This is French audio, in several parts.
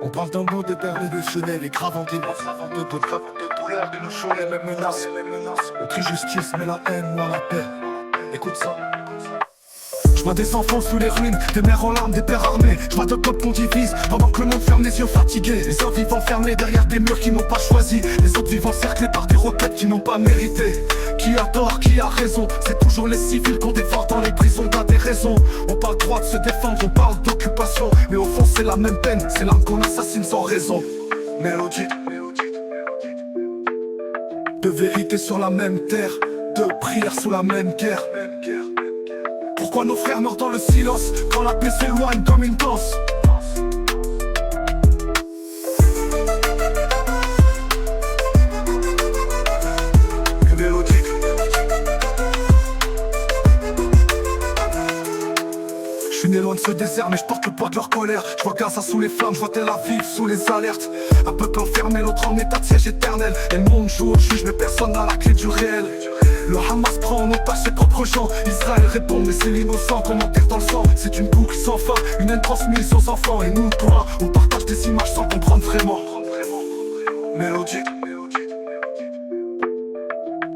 On parle d'un mot d'éternel et grave en dimanche, de douleur, de nos choses, les mêmes menaces. On crie justice, mais la haine, moi la paix. Écoute ça. Je vois des enfants sous les ruines, des mères en larmes, des pères armés. Je vois deux peuples qu'on divise, pendant que le monde ferme les yeux fatigués. Les autres vivent enfermés derrière des murs qui n'ont pas choisi. Les autres vivent encerclés par des roquettes qui n'ont pas mérité. Qui a tort, qui a raison? C'est toujours les civils qu'on dévore dans les prisons. T'as des raisons, on parle droit de se défendre, on parle d'occupation. Mais au fond c'est la même peine, c'est l'âme qu'on assassine sans raison. Mélodie de vérité sur la même terre, de prière sous la même guerre. Pourquoi nos frères meurent dans le silence quand la paix s'éloigne comme une danse? Je suis né loin de ce désert mais je porte le poids de leur colère. Je vois Gaza sous les flammes, je vois Tel Aviv sous les alertes. Un peuple enfermé, l'autre en état de siège éternel. Et le monde joue au juge mais personne n'a la clé du réel. Le Hamas prend en otage ses propres gens. Israël répond mais c'est l'innocent qu'on enterre dans le sang. C'est une boucle sans fin, une haine transmise aux enfants. Et nous toi, on partage des images sans comprendre vraiment. Mélodie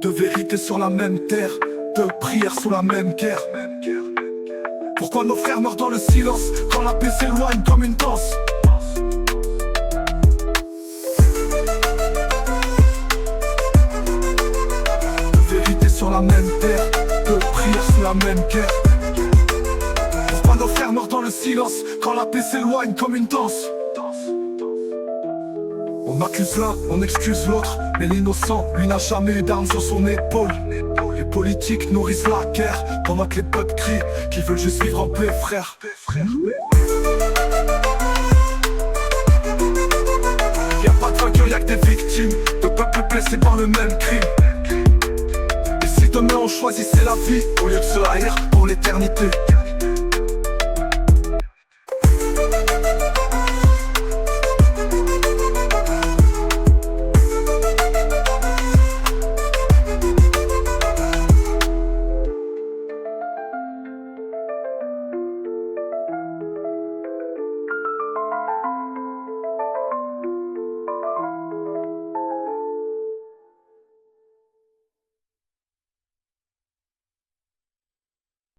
de vérité sur la même terre, de prière sous la même guerre. Pourquoi nos frères meurent dans le silence quand la paix s'éloigne comme une danse? De vérité sur la même terre, de prière sous la même guerre. Pourquoi nos frères meurent dans le silence quand la paix s'éloigne comme une danse? On accuse l'un, on excuse l'autre, mais l'innocent, lui n'a jamais eu d'armes sur son épaule. Les politiques nourrissent la guerre, pendant que les peuples crient qu'ils veulent juste vivre en paix, frère. Y'a pas de vainqueur, y'a que des victimes, de peuples blessés par le même crime. Et si demain on choisissait la vie, au lieu de se haïr pour l'éternité,